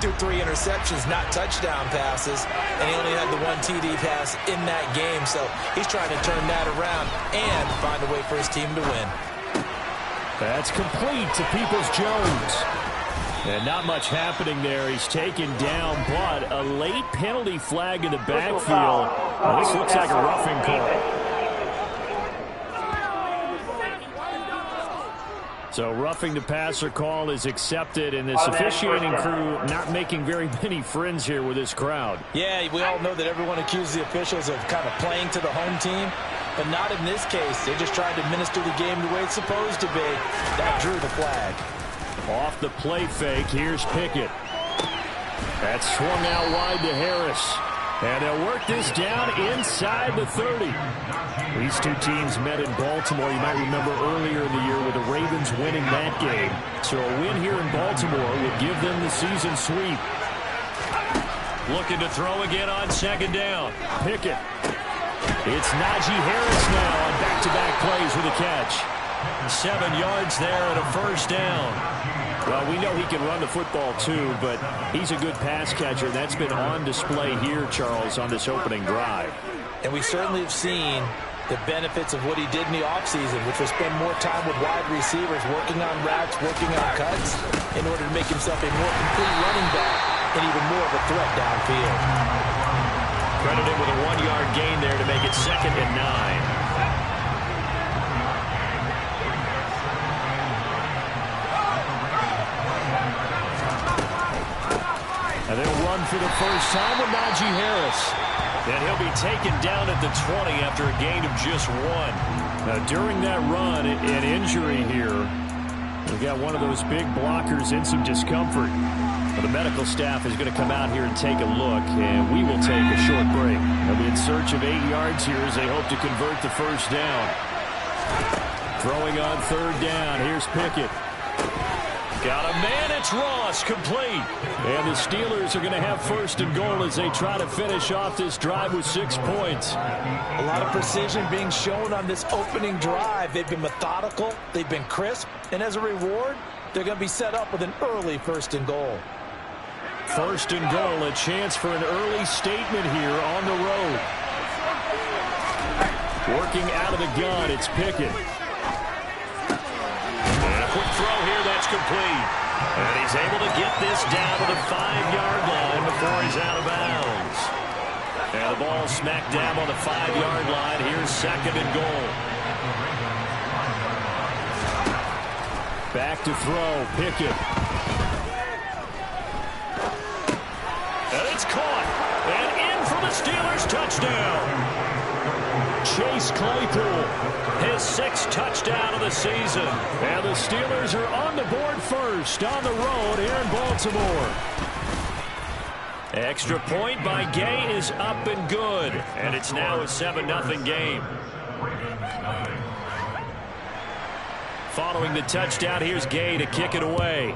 threw 3 interceptions, not touchdown passes, and he only had the 1 TD pass in that game. So he's trying to turn that around and find a way for his team to win. That's complete to Peoples-Jones. And not much happening there. He's taken down, but a late penalty flag in the backfield. Well, this looks like a roughing call. So roughing the passer call is accepted, and this officiating crew not making very many friends here with this crowd. Yeah, we all know that everyone accuses the officials of kind of playing to the home team, but not in this case. They just tried to administer the game the way it's supposed to be. That drew the flag. Off the play fake, here's Pickett. That's swung out wide to Harris. And they'll work this down inside the 30. These two teams met in Baltimore. You might remember earlier in the year with the Ravens winning that game. So a win here in Baltimore would give them the season sweep. Looking to throw again on second down. Pickett. It's Najee Harris now on back-to-back plays with a catch. 7 yards there and a first down. Well, we know he can run the football too, but he's a good pass catcher. That's been on display here, Charles, on this opening drive. And we certainly have seen the benefits of what he did in the offseason, which was spend more time with wide receivers, working on routes, working on cuts, in order to make himself a more complete running back and even more of a threat downfield. Credited with a 1-yard gain there to make it 2nd and 9. And they'll run for the first time with Najee Harris. And he'll be taken down at the 20 after a gain of just 1. Now, during that run, an injury here. We've got one of those big blockers in some discomfort. Well, the medical staff is going to come out here and take a look, and we will take a short break. They'll be in search of 8 yards here as they hope to convert the first down. Throwing on 3rd down. Here's Pickett. Got a man, it's Ross, complete. And the Steelers are going to have 1st and goal as they try to finish off this drive with 6 points. A lot of precision being shown on this opening drive. They've been methodical, they've been crisp, and as a reward, they're going to be set up with an early 1st and goal. 1st and goal, a chance for an early statement here on the road. Working out of the gun, it's Pickett. Quick throw here, that's complete. And he's able to get this down to the 5-yard line before he's out of bounds. And the ball smacked down on the 5-yard line. Here's 2nd and goal. Back to throw, Pickett. And it's caught. And in for the Steelers touchdown. Chase Claypool, his 6th touchdown of the season. And the Steelers are on the board first on the road here in Baltimore. Extra point by Gay is up and good. And it's now a 7-0 game. Following the touchdown, here's Gay to kick it away.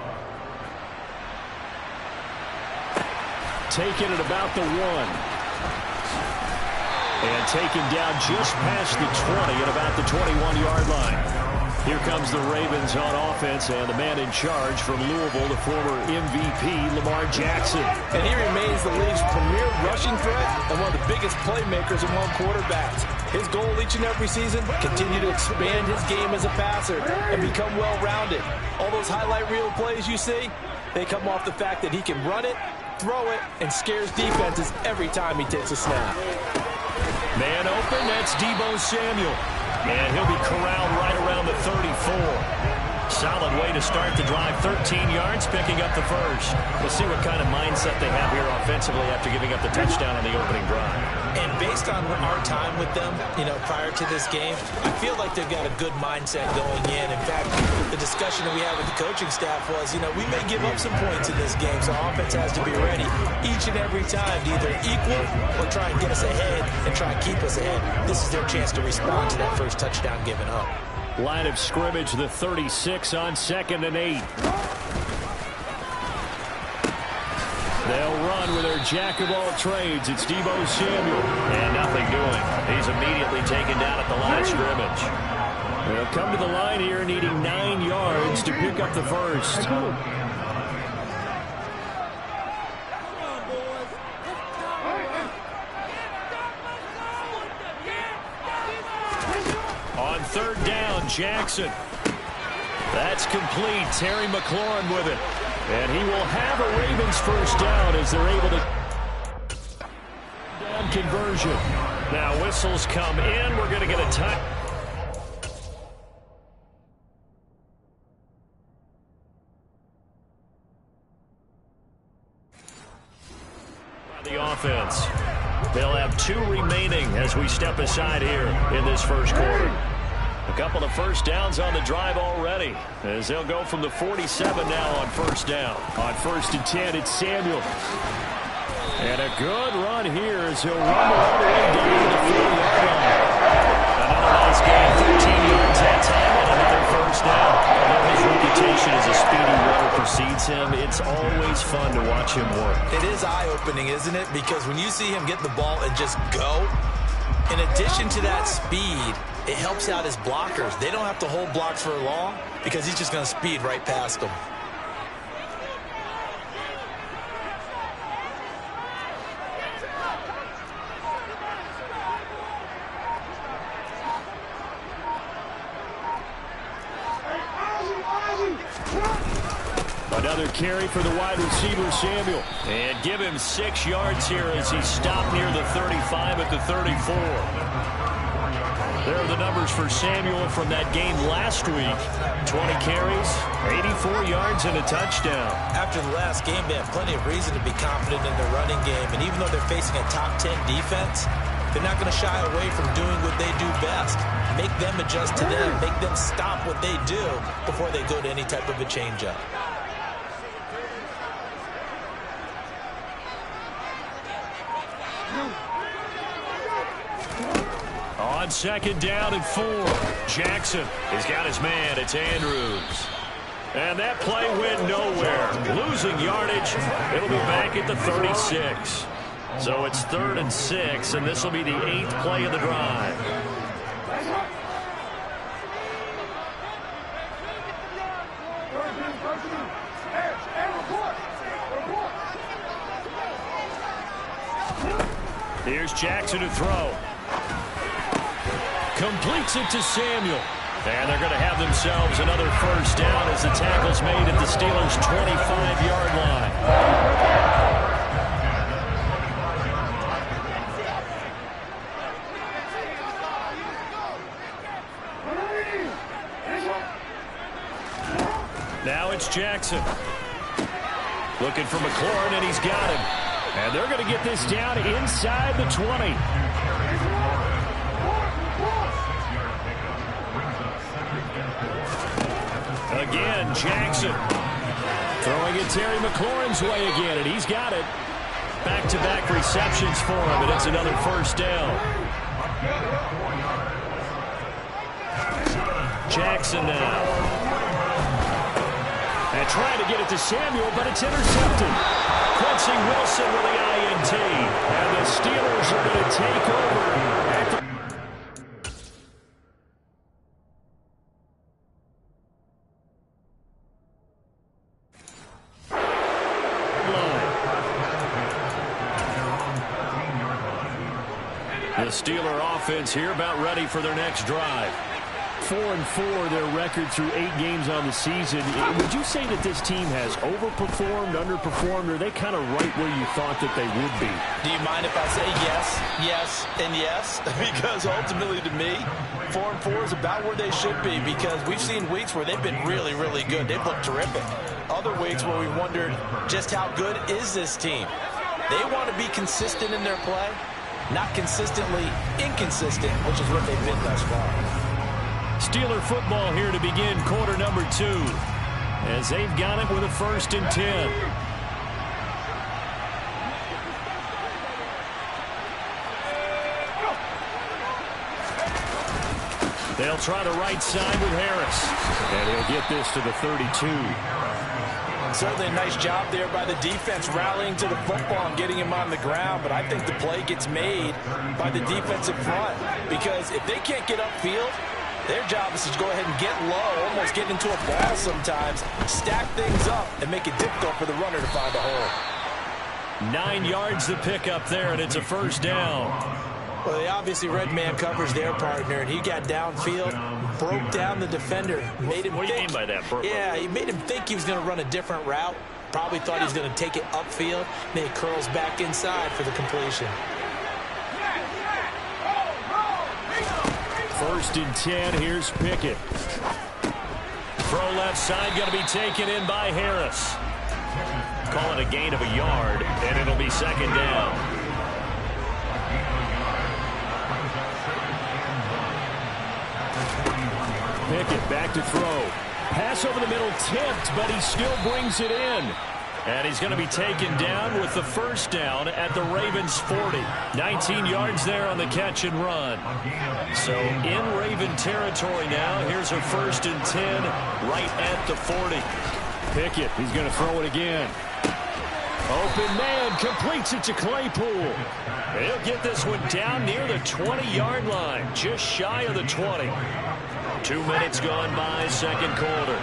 Taken at about the 1. And taken down just past the 20 at about the 21-yard line. Here comes the Ravens on offense, and the man in charge from Louisville, the former MVP, Lamar Jackson. And he remains the league's premier rushing threat and one of the biggest playmakers among quarterbacks. His goal each and every season, continue to expand his game as a passer and become well-rounded. All those highlight reel plays you see, they come off the fact that he can run it, throw it, and scares defenses every time he takes a snap. Man open, that's Deebo Samuel. And he'll be corralled right around the 34. Solid way to start the drive. 13 yards, picking up the first. We'll see what kind of mindset they have here offensively after giving up the touchdown on the opening drive. And based on our time with them, prior to this game, I feel like they've got a good mindset going in. In fact, the discussion that we had with the coaching staff was, we may give up some points in this game, so offense has to be ready each and every time to either equal or try and get us ahead and try and keep us ahead. This is their chance to respond to that first touchdown given up. Line of scrimmage, the 36 on 2nd and 8. They'll run with their jack of all trades. It's Deebo Samuel. And nothing doing. He's immediately taken down at the line of scrimmage. They'll come to the line here needing 9 yards to pick up the first. on Jackson. That's complete. Terry McLaurin with it. And he will have a Ravens first down as they're able to down conversion. Now whistles come in. We're going to get a touch. The offense. They'll have 2 remaining as we step aside here in this first quarter. A couple of first downs on the drive already as they'll go from the 47 now on first down. On 1st and 10, it's Samuel. And a good run here as he'll run all the way down to the 40-yard line. Another nice gain, 13 yards that time, and another first down. His reputation as a speedy runner precedes him. It's always fun to watch him work. It is eye-opening, isn't it? Because when you see him get the ball and just go, in addition to that speed, it helps out his blockers. They don't have to hold blocks for long because he's just going to speed right past them. Another carry for the wide receiver, Samuel. And give him 6 yards here as he stopped near the 35 at the 34. There are the numbers for Samuel from that game last week. 20 carries, 84 yards, and a touchdown. After the last game, they have plenty of reason to be confident in their running game. And even though they're facing a top 10 defense, they're not going to shy away from doing what they do best. Make them adjust to them. Make them stop what they do before they go to any type of a changeup. On 2nd down and 4, Jackson has got his man. It's Andrews. And that play went nowhere. Losing yardage. It'll be back at the 36. So it's 3rd and 6, and this will be the 8th play of the drive. Here's Jackson to throw. Completes it to Samuel. And they're going to have themselves another first down as the tackle's made at the Steelers' 25-yard line. Now it's Jackson. Looking for McLaurin, and he's got him. And they're going to get this down inside the 20. Again, Jackson. Throwing it Terry McLaurin's way again, and he's got it. Back-to-back receptions for him, and it's another first down. Jackson now. And trying to get it to Samuel, but it's intercepted. Quincy Wilson with the INT. And the Steelers are going to take over at the The Steeler offense here about ready for their next drive. 4-4, their record through 8 games on the season. Would you say that this team has overperformed, underperformed, or are they kind of right where you thought that they would be? Do you mind if I say yes, yes, and yes? Because ultimately to me, 4-4 is about where they should be because we've seen weeks where they've been really, really good. They've looked terrific. Other weeks where we wondered just how good is this team. They want to be consistent in their play. Not consistently inconsistent, which is what they've been thus far. Steeler football here to begin quarter number 2 as they've got it with a 1st and 10. They'll try the right side with Harris, and he'll get this to the 32. Certainly a nice job there by the defense rallying to the football and getting him on the ground, but I think the play gets made by the defensive front because if they can't get upfield, their job is to go ahead and get low, almost get into a ball sometimes, stack things up, and make it difficult for the runner to find a hole. 9 yards to pick up there, and it's a first down. Well, they obviously red man covers their partner, and he got downfield. broke down the defender. Made him what do you mean by that, Burko? Yeah, he made him think he was going to run a different route. Probably thought he was going to take it upfield. Then he curls back inside for the completion. 1st and 10. Here's Pickett. Throw left side, going to be taken in by Harris. Call it a gain of a yard, and it'll be 2nd down. Pickett back to throw. Pass over the middle tipped, but he still brings it in. And he's going to be taken down with the 1st down at the Ravens' 40. 19 yards there on the catch and run. So in Raven territory now. Here's a 1st and 10 right at the 40. Pickett, he's going to throw it again. Open man, completes it to Claypool. He'll get this one down near the 20-yard line, just shy of the 20. 2 minutes gone by, 2nd quarter.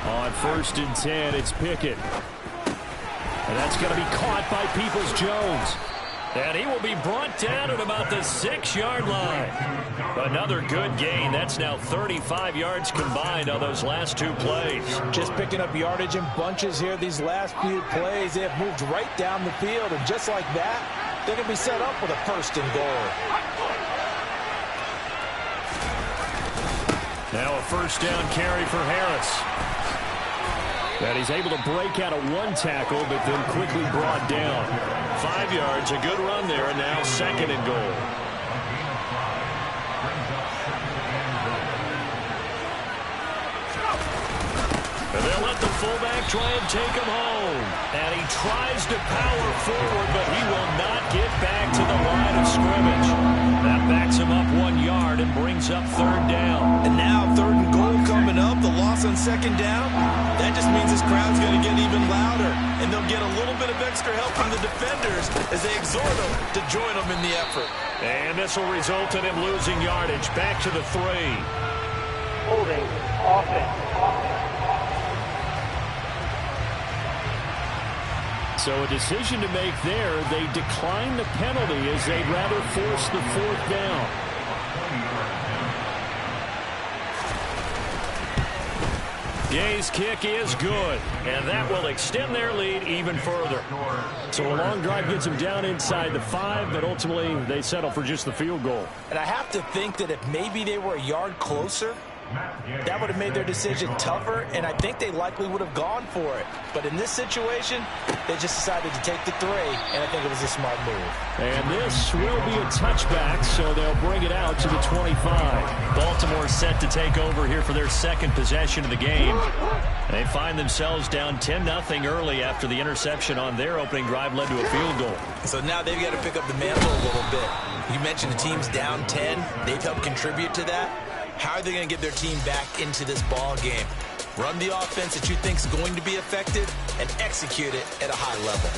On 1st and 10, it's Pickett. And that's going to be caught by Peoples-Jones. And he will be brought down at about the 6-yard line. Another good gain. That's now 35 yards combined on those last 2 plays. Just picking up yardage in bunches here. These last few plays, they have moved right down the field. And just like that, they're going to be set up with a 1st and goal. Now a 1st down carry for Harris. And he's able to break out of 1 tackle, but then quickly brought down. 5 yards, a good run there, and now 2nd and goal. And they'll let the fullback try and take him home. And he tries to power forward, but he will not get back to the line of scrimmage. That backs him up 1 yard and brings up 3rd down. And now 3rd and goal coming up. The loss on 2nd down. That just means this crowd's going to get even louder. And they'll get a little bit of extra help from the defenders as they exhort them to join them in the effort. And this will result in him losing yardage. Back to the 3. Holding offense. So a decision to make there. They decline the penalty as they'd rather force the 4th down. Gay's kick is good, and that will extend their lead even further. So a long drive gets them down inside the 5, but ultimately they settle for just the field goal. And I have to think that if maybe they were a yard closer, that would have made their decision tougher, and I think they likely would have gone for it. But in this situation, they just decided to take the 3, and I think it was a smart move. And this will be a touchback, so they'll bring it out to the 25. Baltimore set to take over here for their 2nd possession of the game. They find themselves down 10-0 early after the interception on their opening drive led to a field goal. So now they've got to pick up the mantle a little bit. You mentioned the team's down 10. They've helped contribute to that. How are they going to get their team back into this ball game? Run the offense that you think is going to be effective and execute it at a high level.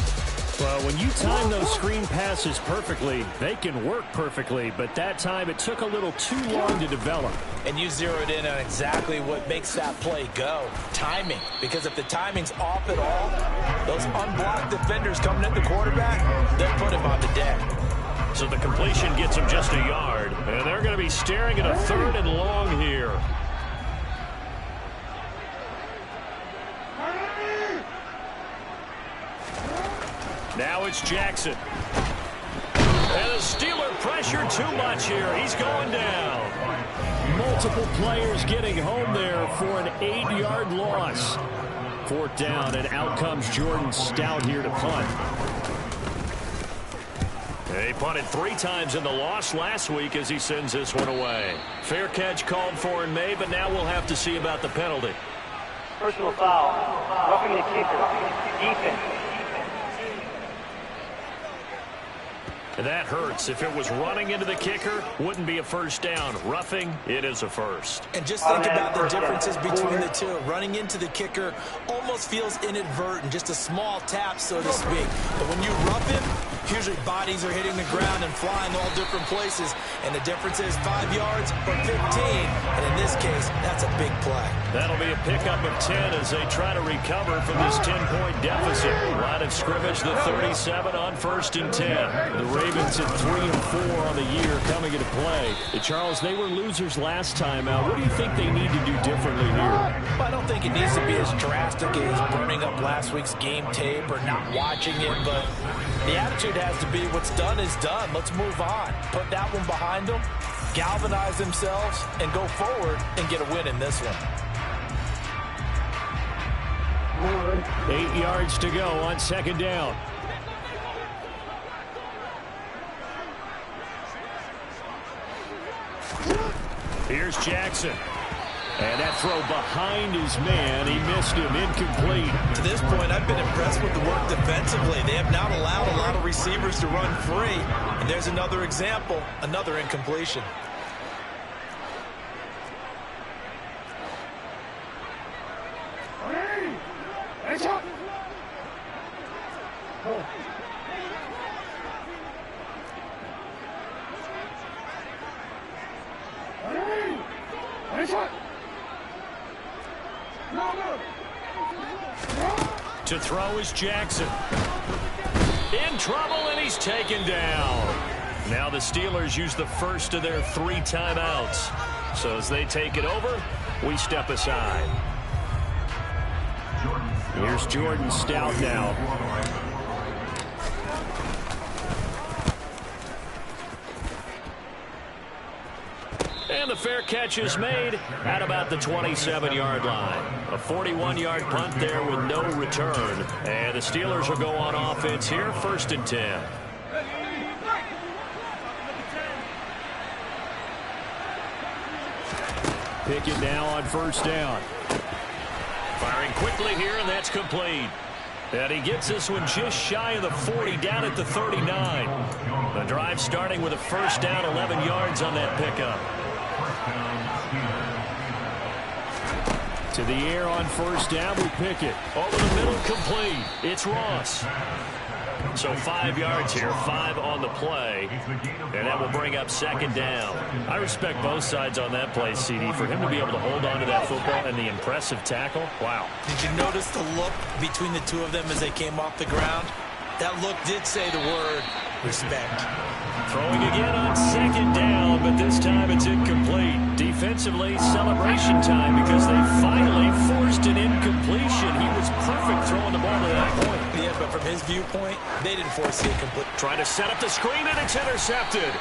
Well, when you time those screen passes perfectly, they can work perfectly, but that time it took a little too long to develop. And you zeroed in on exactly what makes that play go. Timing. Because if the timing's off at all, those unblocked defenders coming at the quarterback, they'll put him on the deck. So the completion gets him just a yard, and they're going to be staring at a 3rd and long here. Now it's Jackson. And the Steeler pressure too much here. He's going down. Multiple players getting home there for an 8-yard loss. 4th down, and out comes Jordan Stout here to punt. They punted 3 times in the loss last week as he sends this one away. Fair catch called for and made, but now we'll have to see about the penalty. Personal foul. Roughing the kicker. Defense. That hurts. If it was running into the kicker, wouldn't be a 1st down. Roughing, it is a 1st. And just think about the differences between the 2. Running into the kicker almost feels inadvertent, just a small tap, so to speak. But when you rough him, usually bodies are hitting the ground and flying all different places. And the difference is 5 yards or 15. And in this case, that's a big play. That'll be a pickup of 10 as they try to recover from this 10-point deficit. Line of scrimmage, the 37 on 1st and 10. The Ravens at 3-4 on the year coming into play. Charles, they were losers last time out. What do you think they need to do differently here? Well, I don't think it needs to be as drastic as burning up last week's game tape or not watching it, but the attitude has to be what's done is done. Let's move on. Put that one behind them, galvanize themselves, and go forward and get a win in this one. 8 yards to go on second down. Here's Jackson. And that throw behind his man. He missed him. Incomplete. To this point, I've been impressed with the work defensively. They have not allowed a lot of receivers to run free. And there's another example, another incompletion. To throw is Jackson. In trouble, and he's taken down. Now the Steelers use the first of their 3 timeouts. So as they take it over, we step aside. Here's Jordan Stout now. And the fair catch is made at about the 27-yard line. A 41-yard punt there with no return. And the Steelers will go on offense here, 1st and 10. Pickett now on 1st down. Firing quickly here, and that's complete. And he gets this one just shy of the 40, down at the 39. The drive starting with a 1st down, 11 yards on that pickup. To the air on 1st down with Pickett. Over the middle, complete. It's Ross. So 5 yards here, 5 on the play. And that will bring up 2nd down. I respect both sides on that play, CD. For him to be able to hold on to that football and the impressive tackle, wow. Did you notice the look between the two of them as they came off the ground? That look did say the word respect. Throwing again on 2nd down, but this time it's incomplete. Defensively, celebration time because they finally forced an incompletion. He was perfect throwing the ball to that point. Yeah, but from his viewpoint, they didn't force the incomplete. Trying to set up the screen, and it's intercepted.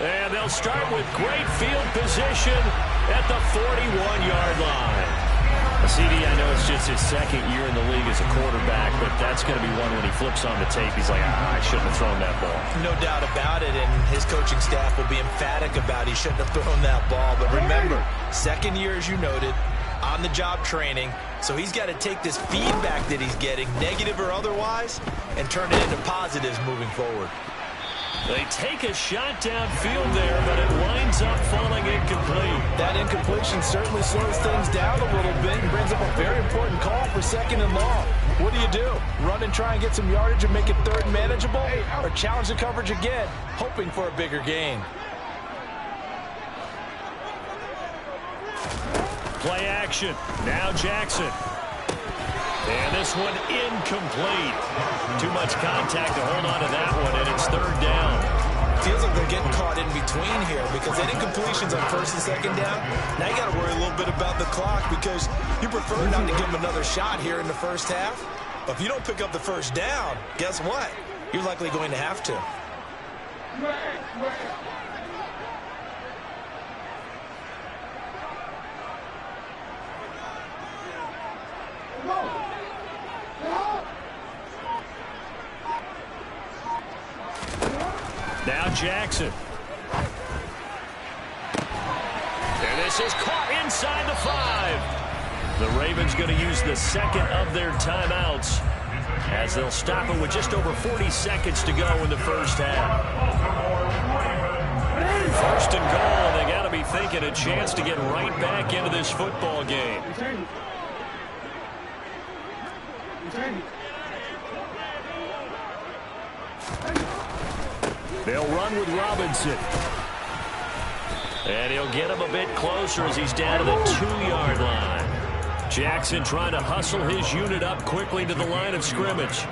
And they'll start with great field position at the 41-yard line. CD, I know it's just his 2nd year in the league as a quarterback, but that's going to be one when he flips on the tape. He's like, I shouldn't have thrown that ball. No doubt about it, and his coaching staff will be emphatic about he shouldn't have thrown that ball. But remember, 2nd year, as you noted, on-the-job training, so he's got to take this feedback that he's getting, negative or otherwise, and turn it into positives moving forward. They take a shot downfield there, but it winds up falling incomplete. That incompletion certainly slows things down a little bit and brings up a very important call for 2nd and long. What do? Run and try and get some yardage and make it 3rd and manageable? Or challenge the coverage again, hoping for a bigger gain? Play action. Now Jackson. And this one incomplete. Too much contact to hold on to that one, and it's 3rd down. Feels like they're getting caught in between here because that incompletion's on 1st and 2nd down. Now you got to worry a little bit about the clock because you prefer not to give them another shot here in the 1st half. But if you don't pick up the 1st down, guess what? You're likely going to have to. Now Jackson. And this is caught inside the 5. The Ravens going to use the 2nd of their timeouts as they'll stop it with just over 40 seconds to go in the 1st half. 1st and goal. They got to be thinking a chance to get right back into this football game. They'll run with Robinson. And he'll get him a bit closer as he's down to the 2-yard line. Jackson trying to hustle his unit up quickly to the line of scrimmage.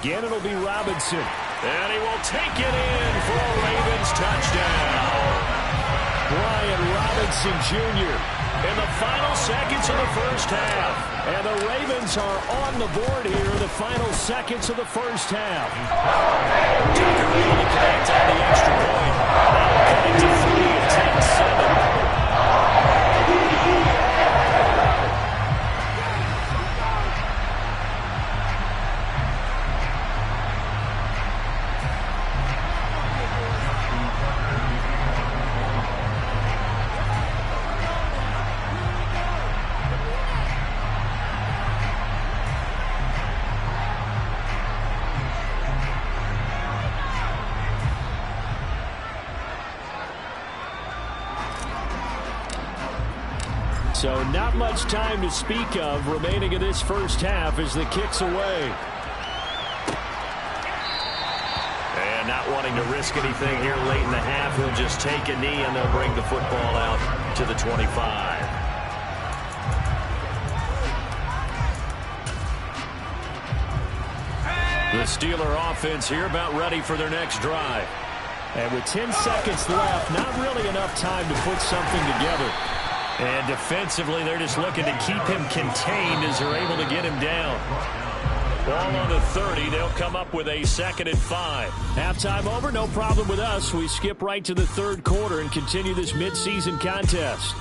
Again, it'll be Robinson. And he will take it in for a Ravens touchdown. Brian Robinson Jr. in the final seconds of the first half. And the Ravens are on the board here in the final seconds of the first half. Tucker able to connect on the extra point. Now we're cutting to 3 at 10-7. So not much time to speak of remaining in this first half as the kick's away. And not wanting to risk anything here late in the half, he'll just take a knee and they'll bring the football out to the 25. The Steeler offense here about ready for their next drive. And with 10 seconds left, not really enough time to put something together. And defensively, they're just looking to keep him contained as they're able to get him down. Ball on the 30. They'll come up with a 2nd and 5. Halftime over. No problem with us. We skip right to the third quarter and continue this midseason contest.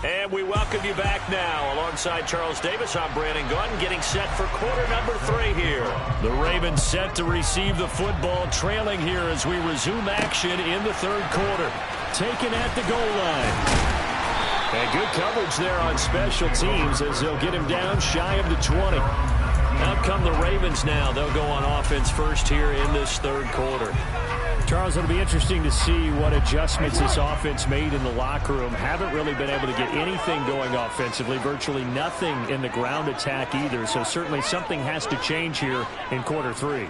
And we welcome you back now. Alongside Charles Davis, I'm Brandon Gunn, getting set for quarter number 3 here. The Ravens set to receive the football, trailing here as we resume action in the third quarter. Taken at the goal line. And good coverage there on special teams as they'll get him down shy of the 20. Out come the Ravens now. They'll go on offense first here in this third quarter. Charles, it'll be interesting to see what adjustments this offense made in the locker room. Haven't really been able to get anything going offensively, virtually nothing in the ground attack either. So certainly something has to change here in quarter 3.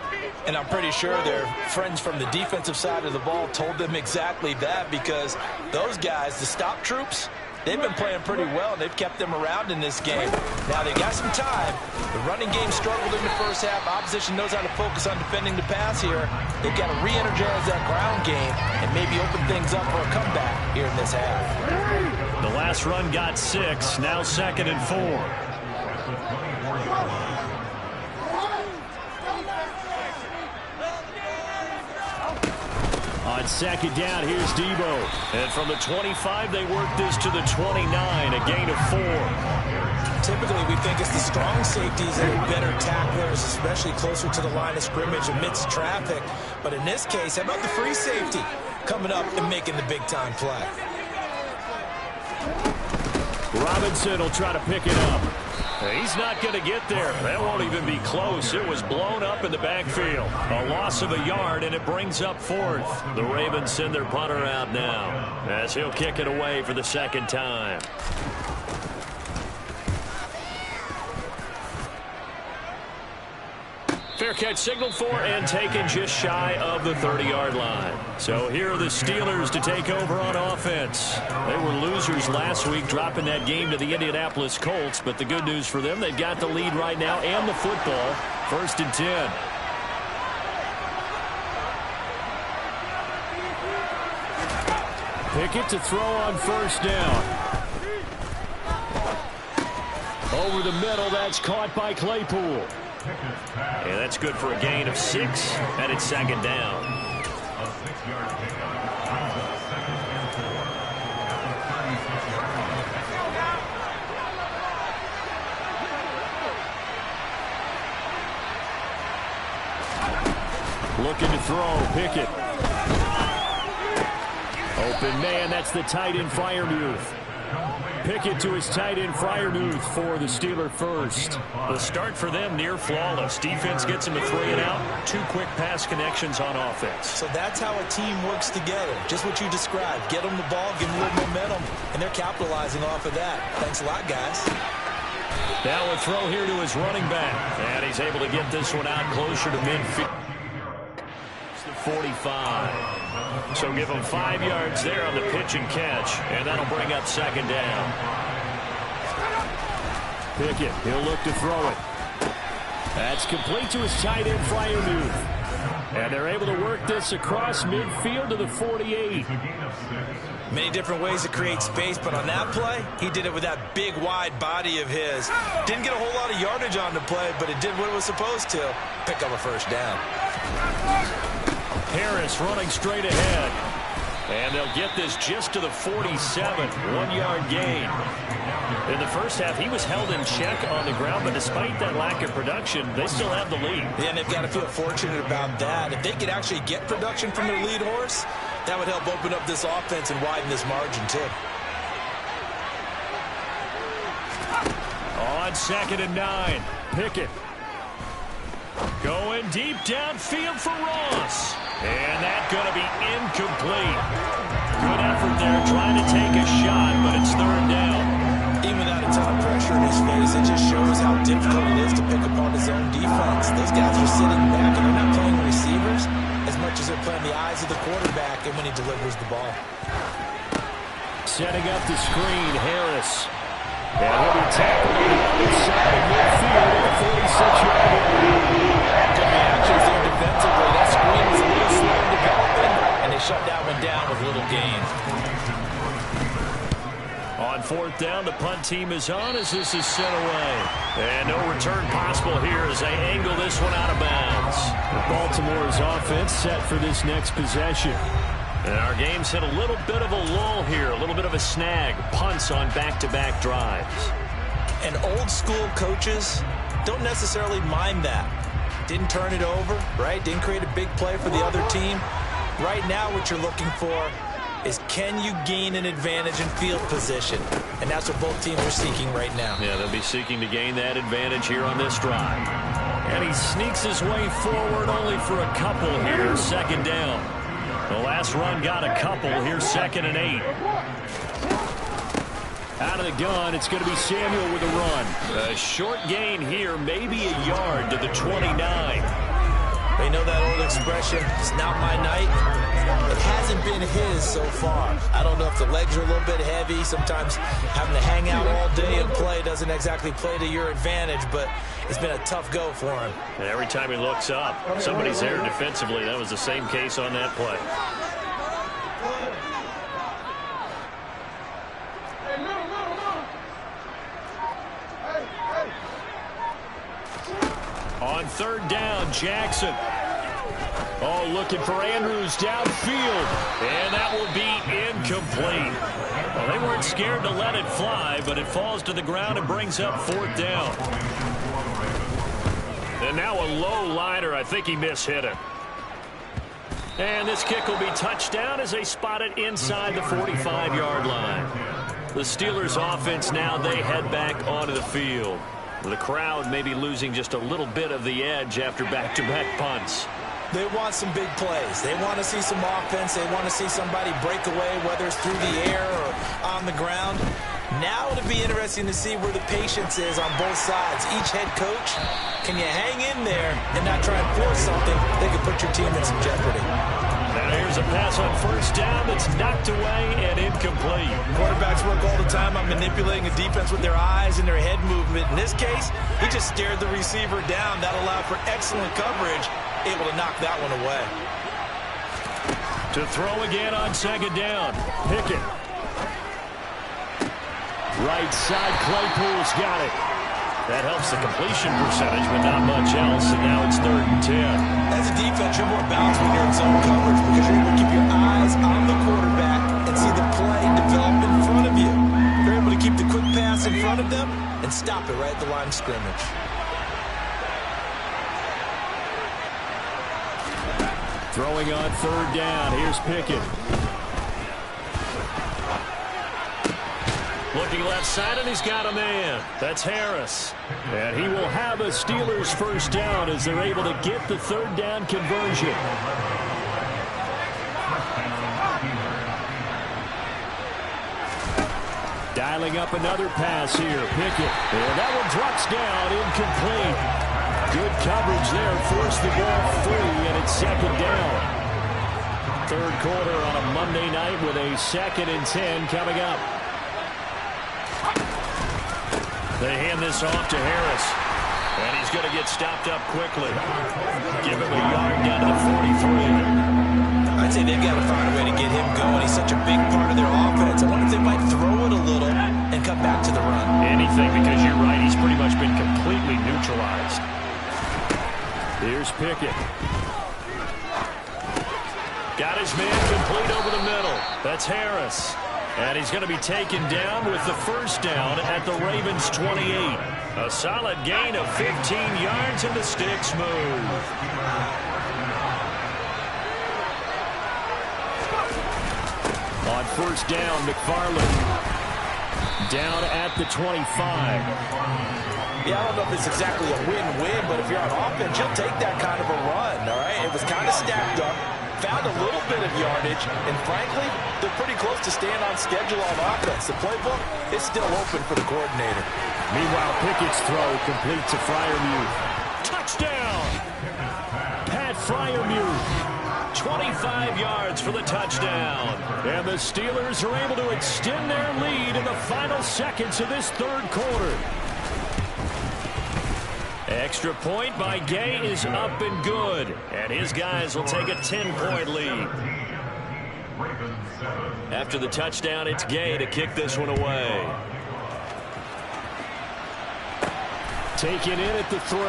And I'm pretty sure their friends from the defensive side of the ball told them exactly that, because those guys, the stop troops, they've been playing pretty well, and they've kept them around in this game. Now, they got some time. The running game struggled in the first half. Opposition knows how to focus on defending the pass here. They've got to re-energize that ground game and maybe open things up for a comeback here in this half. The last run got 6. Now 2nd and 4. On 2nd down, here's Debo. And from the 25, they work this to the 29, a gain of 4. Typically, we think it's the strong safeties that are better tacklers, especially closer to the line of scrimmage amidst traffic. But in this case, how about the free safety coming up and making the big-time play? Robinson will try to pick it up. He's not going to get there. That won't even be close. It was blown up in the backfield. A loss of a yard, and it brings up 4th. The Ravens send their punter out now as he'll kick it away for the 2nd time. Fair catch signaled for and taken just shy of the 30-yard line. So here are the Steelers to take over on offense. They were losers last week, dropping that game to the Indianapolis Colts. But the good news for them, they've got the lead right now and the football. 1st and 10. Pickett to throw on 1st down. Over the middle, that's caught by Claypool. And that's good for a gain of 6, and it's 2nd down. Looking to throw, Pickett. Open man, that's the tight end Freiermuth. Pickett to his tight end Freiermuth for the Steeler first. The start for them near flawless. Defense gets him a 3 and out. 2 quick pass connections on offense. So that's how a team works together. Just what you described. Get them the ball, give them a little momentum, and they're capitalizing off of that. Thanks a lot, guys. Now a throw here to his running back. And he's able to get this one out closer to midfield. It's the 45. So give him 5 yards there on the pitch and catch, and that'll bring up 2nd down. Pickett, he'll look to throw it. That's complete to his tight end Freiermuth. And they're able to work this across midfield to the 48. Many different ways to create space, but on that play, he did it with that big, wide body of his. Didn't get a whole lot of yardage on the play, but it did what it was supposed to. Pick up a first down. Harris running straight ahead. And they'll get this just to the 47, 1-yard gain. In the first half, he was held in check on the ground, but despite that lack of production, they still have the lead. Yeah, and they've got to feel fortunate about that. If they could actually get production from their lead horse, that would help open up this offense and widen this margin, too. On 2nd and 9, Pickett. Going deep downfield for Ross. And that's going to be incomplete. Good effort there trying to take a shot, but it's 3rd down. Even without a ton of pressure in his face, it just shows how difficult it is to pick apart his own defense. Those guys are sitting back, and they're not playing receivers as much as they're playing the eyes of the quarterback and when he delivers the ball. Setting up the screen, Harris. And he'll be tackled on the other side of midfield at the 46-yard line. Good reactions there defensively. That screen was a little slow in developing, and they shut that one down with little gain. On 4th down, the punt team is on as this is sent away. And no return possible here as they angle this one out of bounds. Baltimore's offense set for this next possession. And our game's hit a little bit of a lull here, a little bit of a snag. Punts on back-to-back drives. And old-school coaches don't necessarily mind that. Didn't turn it over, right? Didn't create a big play for the other team. Right now what you're looking for is can you gain an advantage in field position? And that's what both teams are seeking right now. Yeah, they'll be seeking to gain that advantage here on this drive. And he sneaks his way forward only for a couple here, 2nd down. The last run got a couple. Here's 2nd and 8. Out of the gun, it's going to be Samuel with a run. A short gain here, maybe a yard to the 29. They know that old expression, it's not my night. It hasn't been his so far. I don't know if the legs are a little bit heavy. Sometimes having to hang out all day and play doesn't exactly play to your advantage, but it's been a tough go for him. And every time he looks up, somebody's there defensively. That was the same case on that play. On 3rd down, Jackson. Oh, looking for Andrews downfield. And that will be incomplete. Well, they weren't scared to let it fly, but it falls to the ground and brings up 4th down. And now a low liner. I think he mishit it. And this kick will be touchdown as they spot it inside the 45-yard line. The Steelers' offense now, they head back onto the field. The crowd may be losing just a little bit of the edge after back-to-back punts. They want some big plays. They want to see some offense. They want to see somebody break away, whether it's through the air or on the ground. Now it'll be interesting to see where the patience is on both sides. Each head coach, can you hang in there and not try and force something that could put your team in some jeopardy? Now here's a pass on 1st down that's knocked away and incomplete. Quarterbacks work all the time on manipulating a defense with their eyes and their head movement. In this case, he just stared the receiver down. That allowed for excellent coverage, able to knock that one away. To throw again on 2nd down. Pickett. Right side, Claypool's got it. That helps the completion percentage, but not much else, and now it's 3rd and 10. As a defense, you're more balanced when you're in zone coverage because you're able to keep your eyes on the quarterback and see the play develop in front of you. You're able to keep the quick pass in front of them and stop it right at the line of scrimmage. Throwing on 3rd down, here's Pickett. Looking left side, and he's got a man. That's Harris. And he will have a Steelers 1st down as they're able to get the 3rd down conversion. Dialing up another pass here. Pickett. And that one drops down, incomplete. Good coverage there. Forced the ball free, and it's 2nd down. 3rd quarter on a Monday night with a 2nd and 10 coming up. They hand this off to Harris. And he's going to get stopped up quickly. Give him a yard down to the 43. I'd say they've got to find a way to get him going. He's such a big part of their offense. I wonder if they might throw it a little and come back to the run. Anything, because you're right. He's pretty much been completely neutralized. Here's Pickett. Got his man complete over the middle. That's Harris. And he's going to be taken down with the first down at the Ravens' 28. A solid gain of 15 yards, and the sticks move. On first down, McFarland down at the 25. Yeah, I don't know if it's exactly a win-win, but if you're on offense, you'll take that kind of a run, all right? It was kind of stacked up. Found a little bit of yardage, and frankly, they're pretty close to staying on schedule on offense. The playbook is still open for the coordinator. Meanwhile, Pickett's throw complete to Freiermuth. Touchdown! Pat Freiermuth, 25 yards for the touchdown. And the Steelers are able to extend their lead in the final seconds of this third quarter. Extra point by Gay is up and good. And his guys will take a 10-point lead. After the touchdown, it's Gay to kick this one away. Taken in at the 3.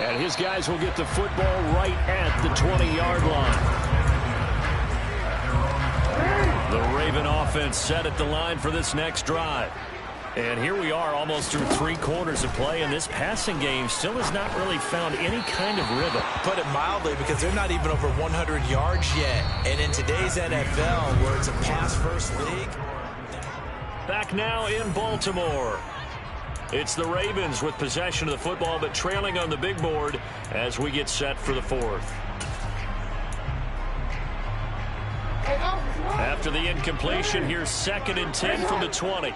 And his guys will get the football right at the 20-yard line. The Raven offense set at the line for this next drive. And here we are almost through 3 quarters of play, and this passing game still has not really found any kind of rhythm. Put it mildly, because they're not even over 100 yards yet. And in today's NFL, where it's a pass-first league. Back now in Baltimore. It's the Ravens with possession of the football, but trailing on the big board as we get set for the 4th. After the incompletion, here's 2nd and 10 from the 20.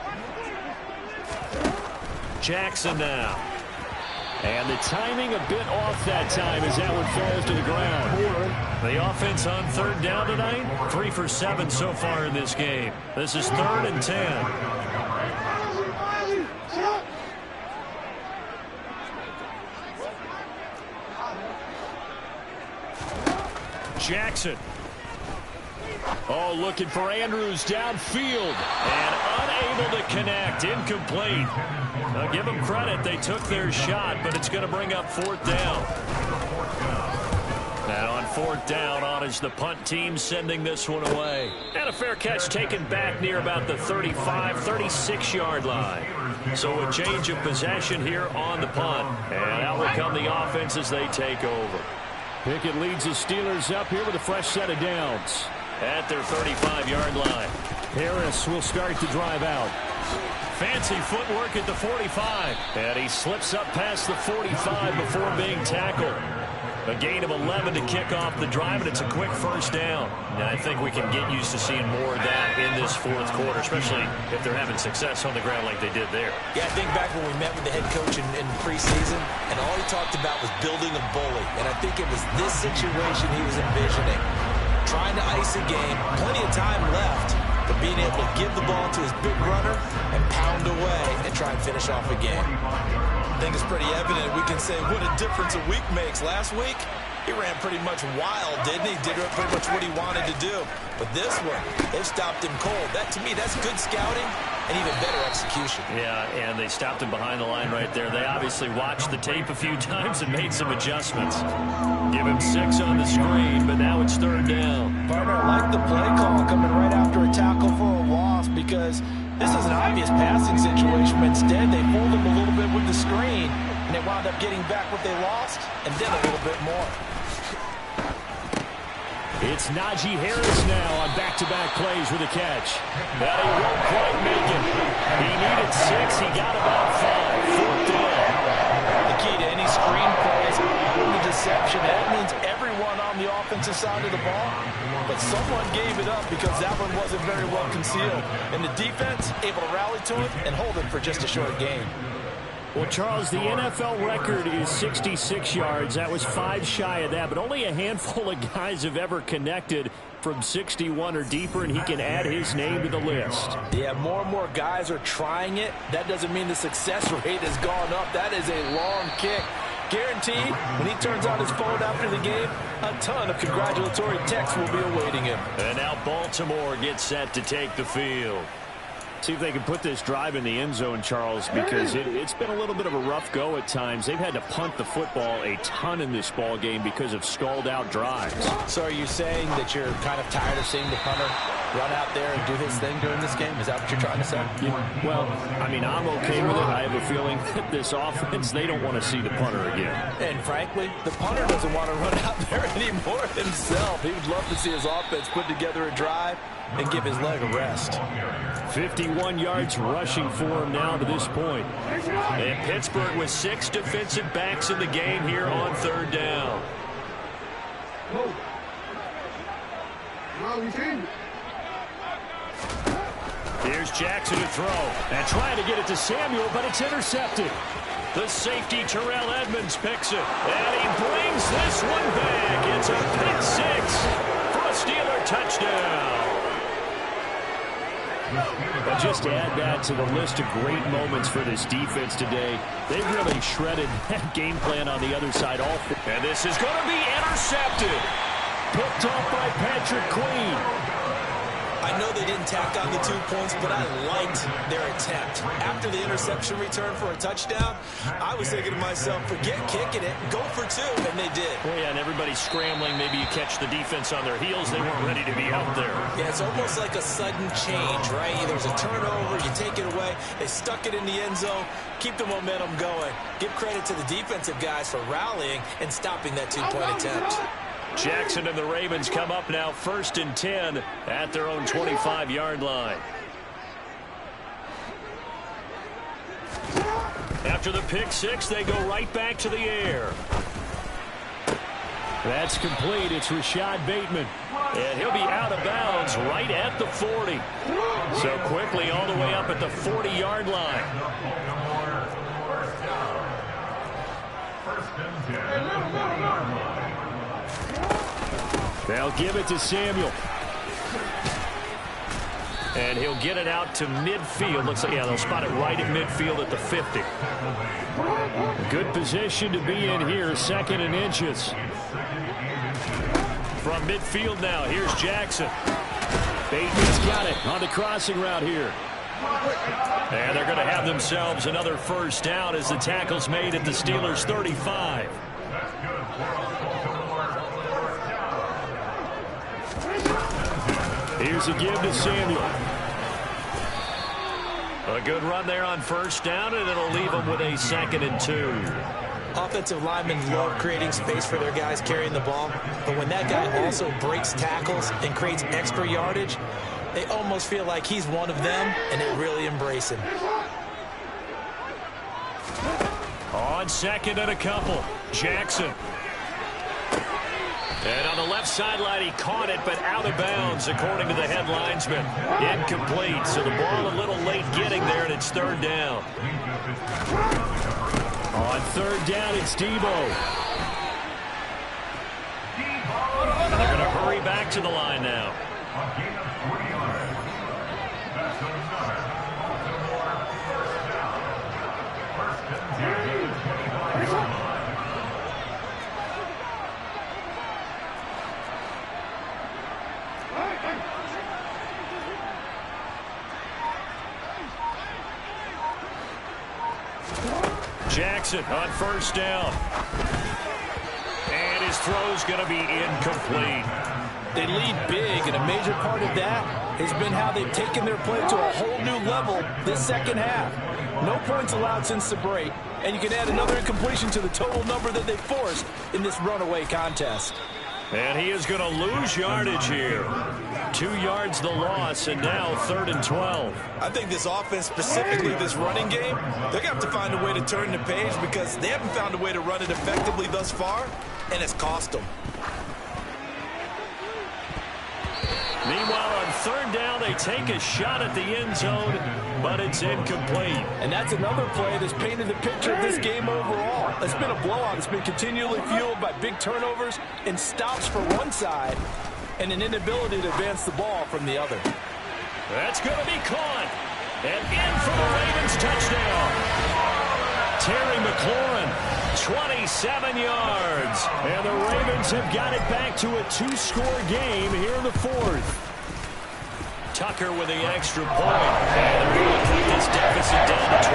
Jackson now. And the timing a bit off that time as that one falls to the ground. The offense on 3rd down tonight, 3 for 7 so far in this game. This is 3rd and 10. Jackson. Oh, looking for Andrews downfield. And unable to connect. Incomplete. Now, give them credit. They took their shot, but it's going to bring up 4th down. Now on 4th down, on is the punt team sending this one away. And a fair catch taken back near about the 35, 36-yard line. So a change of possession here on the punt. And out will come the offense as they take over. Pickett leads the Steelers up here with a fresh set of downs. At their 35-yard line. Harris will start to drive out. Fancy footwork at the 45. And he slips up past the 45 before being tackled. A gain of 11 to kick off the drive, and it's a quick first down. And I think we can get used to seeing more of that in this 4th quarter, especially if they're having success on the ground like they did there. Yeah, I think back when we met with the head coach in preseason, and all he talked about was building a bully. And I think it was this situation he was envisioning. Trying to ice a game, plenty of time left, but being able to give the ball to his big runner and pound away and try and finish off a game. I think it's pretty evident we can say what a difference a week makes. Last week, he ran pretty much wild, didn't he? Did pretty much what he wanted to do. But this one, they stopped him cold. That, to me, that's good scouting and even better execution. Yeah, and they stopped him behind the line right there. They obviously watched the tape a few times and made some adjustments. Give him 6 on the screen, but now it's 3rd down. Partner, I like the play call coming right after a tackle for a loss, because this is an obvious passing situation, but instead they fooled him a little bit with the screen, and they wound up getting back what they lost, and then a little bit more. It's Najee Harris now on back-to-back plays with a catch. But he won't quite make it. He needed 6. He got about 5. 4th down. The key to any screen play is the deception. That means everyone on the offensive side of the ball, but someone gave it up because that one wasn't very well concealed. And the defense able to rally to it and hold it for just a short gain. Well, Charles, the NFL record is 66 yards. That was 5 shy of that, but only a handful of guys have ever connected from 61 or deeper, and he can add his name to the list. Yeah, more and more guys are trying it. That doesn't mean the success rate has gone up. That is a long kick. Guaranteed, when he turns on his phone after the game, a ton of congratulatory texts will be awaiting him. And now Baltimore gets set to take the field. See if they can put this drive in the end zone, Charles, because it's been a little bit of a rough go at times. They've had to punt the football a ton in this ball game because of stalled-out drives. So are you saying that you're kind of tired of seeing the punter run out there and do his thing during this game? Is that what you're trying to say? Yeah, well, I mean, I'm okay with it. I have a feeling that this offense, they don't want to see the punter again. And frankly, the punter doesn't want to run out there anymore himself. He would love to see his offense put together a drive and give his leg a rest. 51 yards rushing for him now to this point. And Pittsburgh with 6 defensive backs in the game here on third down. Here's Jackson to throw. And trying to get it to Samuel, but it's intercepted. The safety, Terrell Edmonds, picks it. And he brings this one back. It's a pick six for a Steeler touchdown. But just to add that to the list of great moments for this defense today, they've really shredded that game plan on the other side. And this is going to be intercepted. Picked off by Patrick Queen. I know they didn't tack on the 2 points, but I liked their attempt. After the interception return for a touchdown, I was thinking to myself, forget kicking it, go for 2, and they did. Well, yeah, and everybody's scrambling. Maybe you catch the defense on their heels. They weren't ready to be out there. Yeah, it's almost like a sudden change, right? There's a turnover, you take it away, they stuck it in the end zone, keep the momentum going. Give credit to the defensive guys for rallying and stopping that 2-point attempt. Jackson and the Ravens come up now 1st and 10 at their own 25-yard line. After the pick six, they go right back to the air. That's complete. It's Rashad Bateman. And he'll be out of bounds right at the 40. So quickly all the way up at the 40-yard line. They'll give it to Samuel. And he'll get it out to midfield. Looks like, yeah, they'll spot it right at midfield at the 50. Good position to be in here, 2nd and inches. From midfield now, here's Jackson. Bateman's got it on the crossing route here. And they're going to have themselves another first down as the tackle's made at the Steelers' 35. Here's a give to Samuel. A good run there on first down, and it'll leave them with a 2nd and 2. Offensive linemen love creating space for their guys carrying the ball, but when that guy also breaks tackles and creates extra yardage, they almost feel like he's one of them, and they really embrace him. On 2nd and a couple, Jackson. And on the left sideline, he caught it, but out of bounds, according to the head linesman. Incomplete, so the ball a little late getting there, and it's 3rd down. On 3rd down, it's Debo. And they're going to hurry back to the line now. Jackson on first down. And his throw's going to be incomplete. They lead big, and a major part of that has been how they've taken their play to a whole new level this second half. No points allowed since the break, and you can add another incompletion to the total number that they forced in this runaway contest. And he is going to lose yardage here. 2 yards the loss, and now 3rd and 12. I think this offense, specifically this running game, they're going to have to find a way to turn the page because they haven't found a way to run it effectively thus far, and it's cost them. Meanwhile, on 3rd down, they take a shot at the end zone, but it's incomplete. And that's another play that's painted the picture of this game overall. It's been a blowout. It's been continually fueled by big turnovers and stops for one side and an inability to advance the ball from the other. That's going to be caught. And in for the Ravens touchdown. Terry McLaurin, 27 yards. And the Ravens have got it back to a two-score game here in the fourth. Tucker with the extra point. And they're able to cut this deficit down to 12.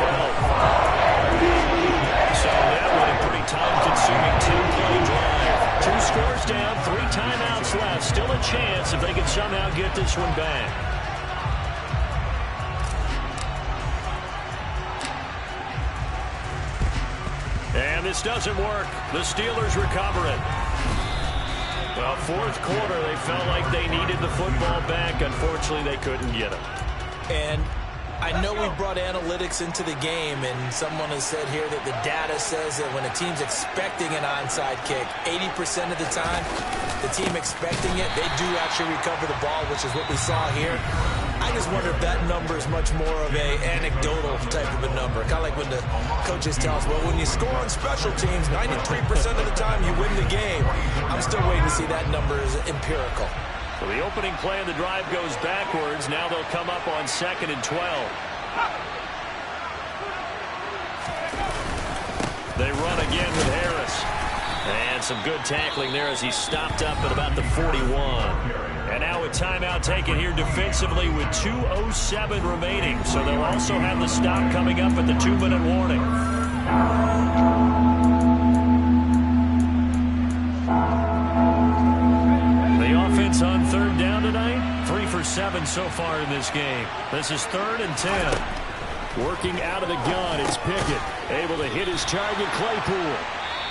So that was a pretty time-consuming two-play drive. 2 scores down, 3 timeouts left. Still a chance if they can somehow get this one back. And this doesn't work. The Steelers recover it. Well, fourth quarter, they felt like they needed the football back. Unfortunately, they couldn't get it. And I know we brought analytics into the game, and someone has said here that the data says that when a team's expecting an onside kick, 80% of the time, the team expecting it, they do actually recover the ball, which is what we saw here. I just wonder if that number is much more of a anecdotal type of a number. Kind of like when the coaches tell us, well, when you score on special teams, 93% of the time you win the game. I'm still waiting to see that number is empirical. So the opening play of the drive goes backwards. Now they'll come up on 2nd and 12. They run again with Harris. And some good tackling there as he stopped up at about the 41. And now a timeout taken here defensively with 2:07 remaining. So they'll also have the stop coming up at the 2-minute warning. The offense on 3rd down tonight, 3 for 7 so far in this game. This is 3rd and 10. Working out of the gun, it's Pickett. Able to hit his target, Claypool.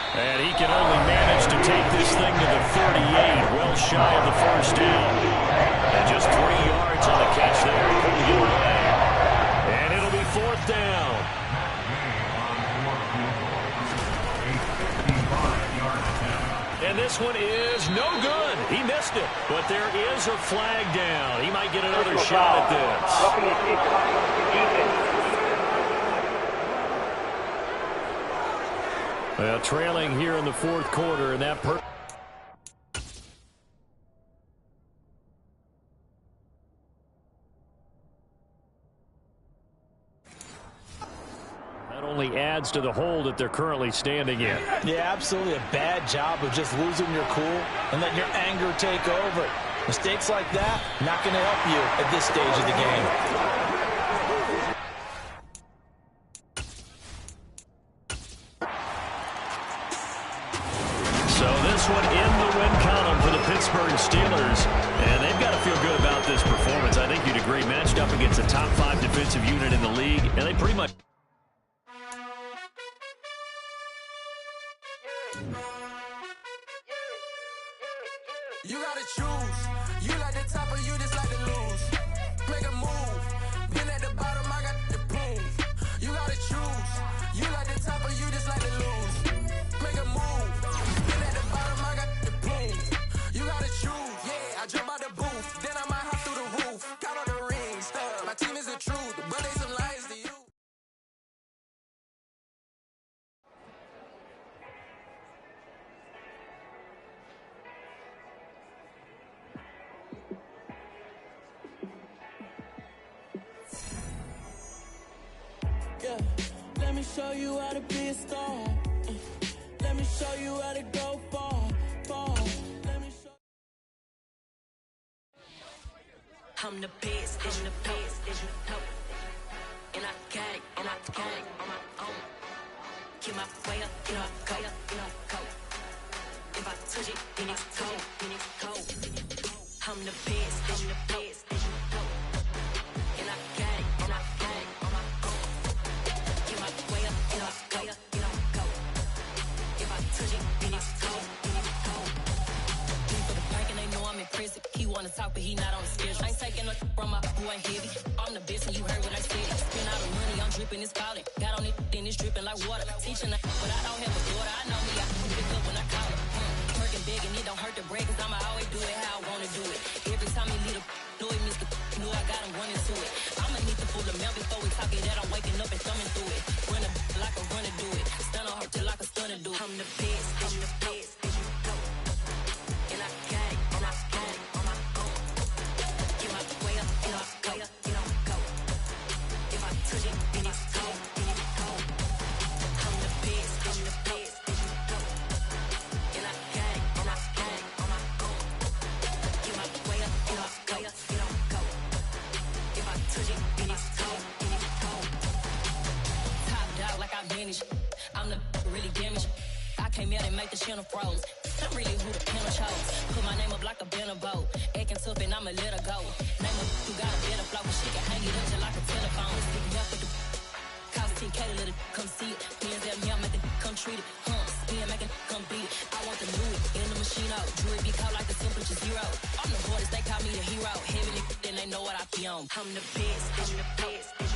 And he can only manage to take this thing to the 38, well shy of the first down. And just 3 yards on the catch there. Couldn't get away. And it'll be 4th down. And this one is no good. He missed it. But there is a flag down. He might get another shot at this. Well, trailing here in the fourth quarter, and that only adds to the hole that they're currently standing in. Yeah, absolutely a bad job of just losing your cool and letting your anger take over. Mistakes like that, not going to help you at this stage of the game. So this one in the win column for the Pittsburgh Steelers. And they've got to feel good about this performance. I think you'd agree, matched up against a top 5 defensive unit in the league. And they pretty much... You gotta choose. You like the top or you just like to lose. Make a move. Been at the bottom, I got the prove. You gotta choose. You like the top or you just like to lose. Make a move. Been at the bottom, I got the prove. You gotta choose. Yeah, I jump out the booth. Then I might hop through the roof. Count on the rings. My team is the truth, but they some lies to you. Yeah, let me show you how to be a star. Let me show you how to go far, far. Let me show. I'm the best, I'm the best, and I got it, on my own. Keep my way up, you know I go. If I touch it, then it's cold, I'm the best, and I got it, on my own. Keep my way up, you know I go. If I touch it, then it's cold. For the park and they know I'm impressive. He wanna talk, but he not on the schedule. I ain't taking no from my boy heavy. I'm the best, and you heard what I said. Spend all the money, I'm dripping, it's falling. Got on it, then it's dripping like water. Teaching her, but I don't have a daughter. I know me, I can pick up when I call her. Working big, and it don't hurt to break, cause I'ma always do it how I wanna do it. Every time he lead a know it, Mr. Know I got him running to it. I'ma need to pull the mail before we talk it that I'm waking up and thumbing through it. Run a like a runner do it. Stun on her till like a stunner do it. I'm the best, and I got it, Came out and make the channel froze. I'm really who the panel chose. Put my name up like a banner boat. Acting tough and I'ma let her go. Name her who got a better flow. She can hang it up just like a telephone. Stick me up with the cost 10K to let it come see it. Hands at me, I'm making come treat it. Spin making come beat it. I want the new in the machine out. Jewelry be caught like the temperature zero. On the borders, they call me the hero. Heavy then they know what I be on. I'm the best, I'm the best.